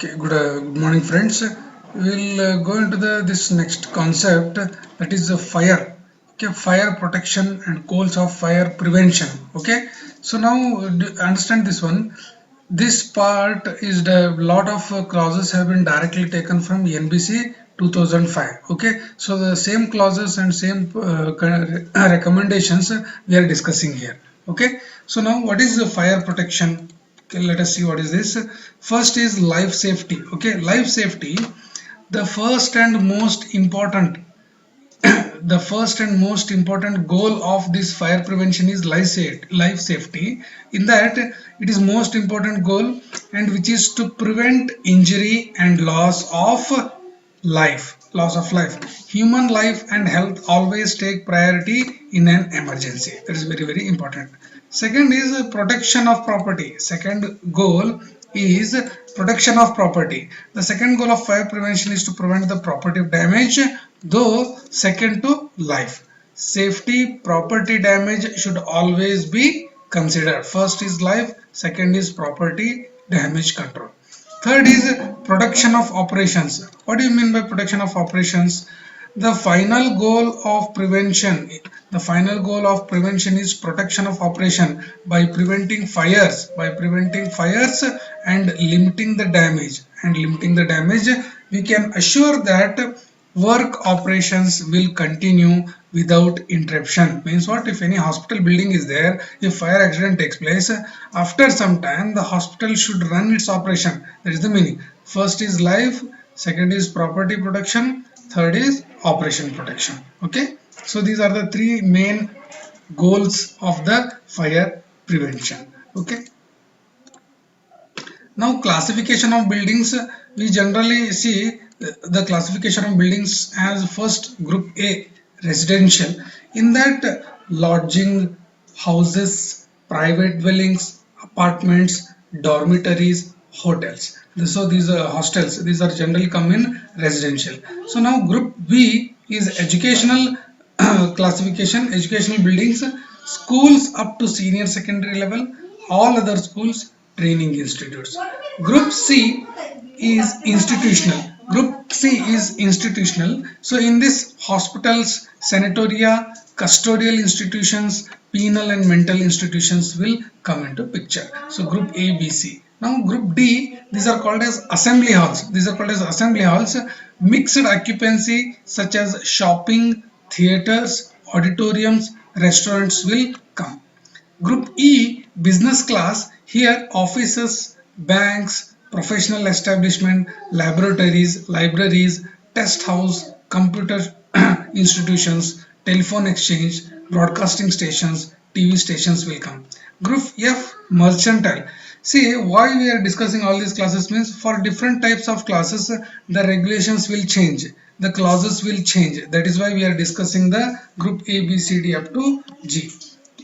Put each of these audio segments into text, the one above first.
Okay, good morning, friends. We'll go into the this next concept that is the fire. Okay, fire protection and goals of fire prevention. Okay, so now understand this one. This part is the lot of clauses have been directly taken from NBC 2005. Okay, so the same clauses and same recommendations we are discussing here. Okay, so now what is the fire protection? Okay, let us see what is this. First is life safety. Okay, life safety. The first and most important the first and most important goal of this fire prevention is life safety. In that, it is most important goal, and which is to prevent injury and loss of life. Human life and health always take priority in an emergency. That is very, very important. Second is protection of property. Second goal is protection of property. The second goal of fire prevention is to prevent the property damage, though second to life. Safety, property damage should always be considered. First is life, second is property damage control. Third is production of operations. What do you mean by production of operations? The final goal of prevention, the final goal of prevention is protection of operation by preventing fires and limiting the damage. We can assure that work operations will continue without interruption. Means what? If any hospital building is there, if fire accident takes place, after some time the hospital should run its operation. That is the meaning. First is life, second is property protection, third is operation protection. Okay, so these are the three main goals of the fire prevention. Okay, now classification of buildings, we generally see the classification of buildings as first group A, residential. In that, lodging, houses, private dwellings, apartments, dormitories, hotels. So these are hostels. These are generally come in residential. So now group B is educational classification, educational buildings, schools up to senior secondary level, all other schools, training institutes. Group C is institutional. So in this, hospitals, sanatoria, custodial institutions, penal and mental institutions will come into picture. So group A, B, C. Now group D, these are called as assembly halls. Mixed occupancy such as shopping, theaters, auditoriums, restaurants will come. Group E, business class. Here offices, banks, professional establishment, laboratories, libraries, test house, computer institutions, telephone exchange, broadcasting stations, TV stations will come. Group F, mercantile. See, why we are discussing all these classes means for different types of classes the regulations will change, the clauses will change. That is why we are discussing the group A, B, C, D up to G.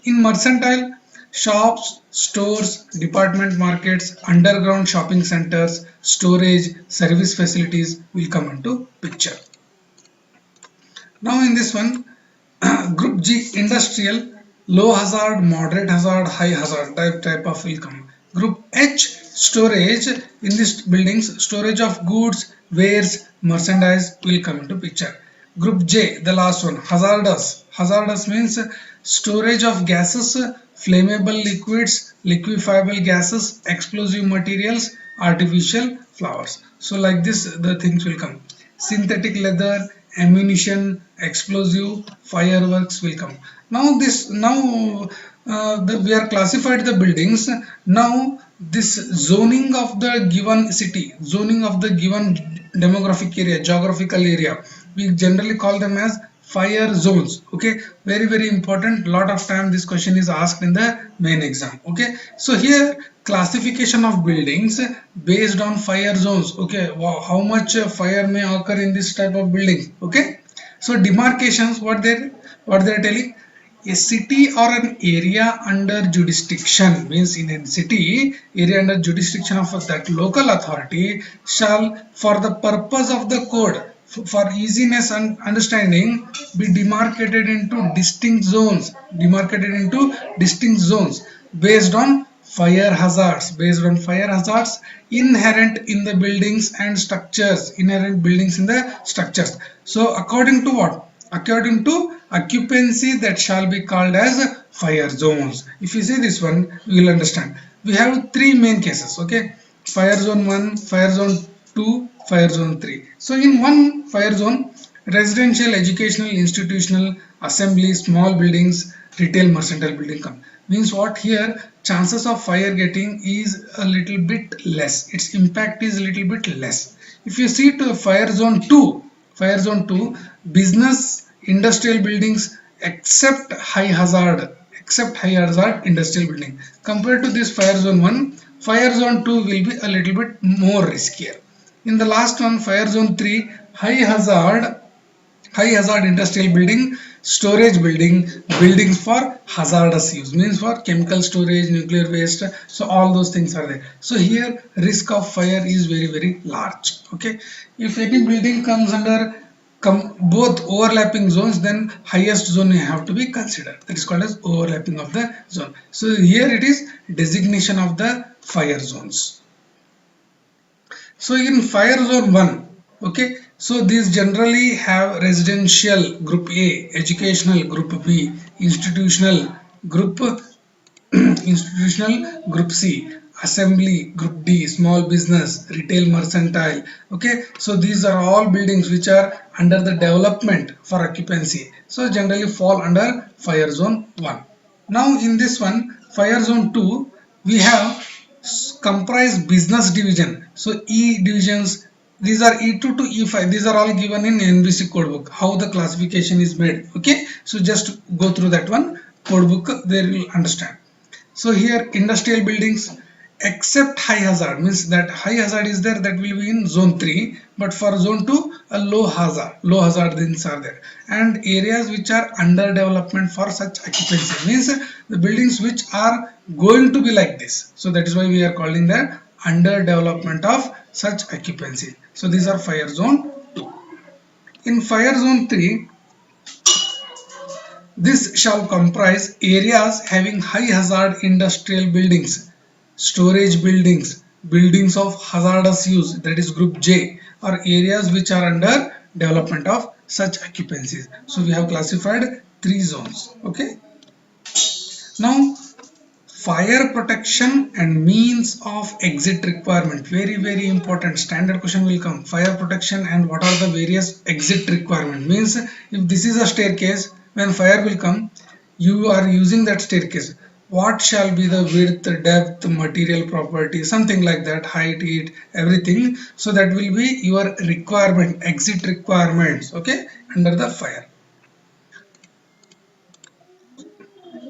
In mercantile, shops, stores, department markets, underground shopping centers, storage, service facilities will come into picture. Now in this one, group G, industrial, low hazard, moderate hazard, high hazard type of will come. Group H, storage. In this buildings, storage of goods, wares, merchandise will come into picture. Group J, the last one, hazardous. Hazardous means storage of gases, flammable liquids, liquefiable gases, explosive materials, artificial flowers. So like this the things will come. Synthetic leather, ammunition, explosive, fireworks will come. We are classified the buildings. Now this zoning of the given city, zoning of the given demographic area, geographical area, we generally call them as fire zones. Okay, very, very important. Lot of time this question is asked in the main exam. Okay, so here classification of buildings based on fire zones. Okay, wow, how much fire may occur in this type of building. Okay, so demarcations, what they're telling, a city or an area under jurisdiction means in a city area under jurisdiction of that local authority shall, for the purpose of the code, for easiness and understanding, be demarcated into distinct zones based on fire hazards, based on fire hazards inherent in the buildings and structures, inherent buildings in the structures. So according to what? According to occupancy, that shall be called as fire zones. If you see this one, you will understand. We have three main cases, okay? Fire zone 1, fire zone 2, fire zone 3. So in one fire zone, residential, educational, institutional, assembly, small buildings, retail, mercantile building come. Means what here? Chances of fire getting is a little bit less. Its impact is a little bit less. If you see to fire zone 2, business, industrial buildings except high hazard industrial building. Compared to this fire zone 1, fire zone 2 will be a little bit more riskier. In the last one, fire zone 3, high hazard industrial building, storage building, buildings for hazardous use, means for chemical storage, nuclear waste, so all those things are there. So here risk of fire is very large. Okay, if any building comes under both overlapping zones, then highest zone you have to be considered, that is called as overlapping of the zone. So here it is designation of the fire zones. So in fire zone 1, okay, so these generally have residential group A, educational group B, institutional group institutional group C, assembly group D, small business, retail, mercantile. Okay, so these are all buildings which are under the development for occupancy, so generally fall under fire zone 1. Now in this one, fire zone 2, we have comprise business division. So E divisions, these are E2 to E5, these are all given in NBC codebook, how the classification is made. Okay, so just go through that one codebook, there you will understand. So here industrial buildings except high hazard, means that high hazard is there, that will be in zone 3, but for zone 2 a low hazard things are there, and areas which are under development for such occupancy, means the buildings which are going to be like this, so that is why we are calling that under development of such occupancy. So these are fire zone 2. In fire zone 3, this shall comprise areas having high hazard industrial buildings, storage buildings, buildings of hazardous use, that is group J, or areas which are under development of such occupancies. So we have classified three zones. Okay. Now fire protection and means of exit requirement, very important, standard question will come. Fire protection and what are the various exit requirement, means if this is a staircase, when fire will come, you are using that staircase, what shall be the width, depth, material property, something like that, height, heat, everything. So that will be your requirement, exit requirements, okay, under the fire,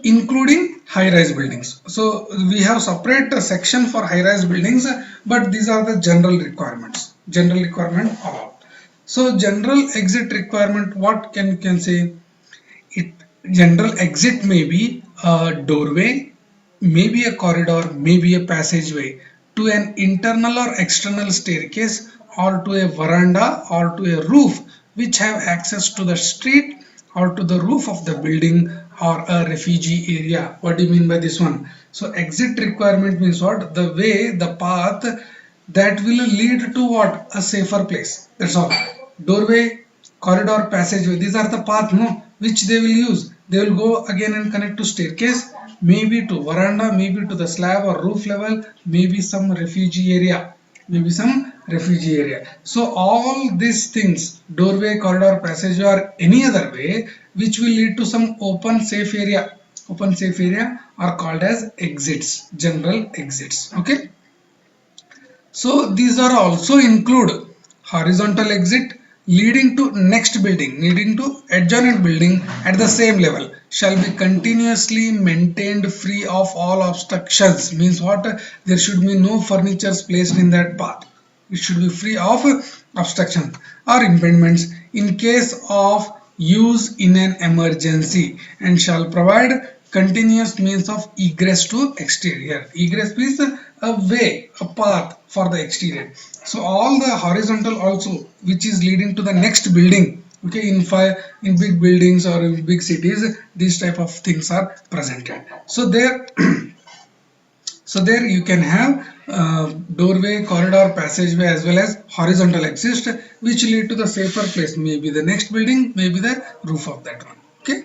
including high-rise buildings. So we have separate section for high-rise buildings, but these are the general requirements, general requirement all. So general exit requirement, what can say? It general exit may be a doorway, maybe a corridor, maybe a passageway to an internal or external staircase, or to a veranda, or to a roof which have access to the street or to the roof of the building, or a refugee area. What do you mean by this one? So exit requirement means what? The way, the path that will lead to what? A safer place. That's all. Doorway, corridor, passageway, these are the path, no, which they will use. They will go again and connect to staircase, maybe to veranda, maybe to the slab or roof level, maybe some refugee area, So all these things, doorway, corridor, passageway, or any other way which will lead to some open safe area, are called as exits, general exits. Okay, so these are also include horizontal exit leading to next building, leading to adjoining building at the same level, shall be continuously maintained free of all obstructions. Means what? There should be no furnitures placed in that path. It should be free of obstruction or impediments in case of use in an emergency, and shall provide continuous means of egress to exterior. Egress means a way, a path for the exterior. So all the horizontal also which is leading to the next building. Okay, in big buildings or in big cities, these type of things are presented. So there So there you can have doorway, corridor, passageway as well as horizontal exist, which lead to the safer place, maybe the next building, maybe the roof of that one. Okay.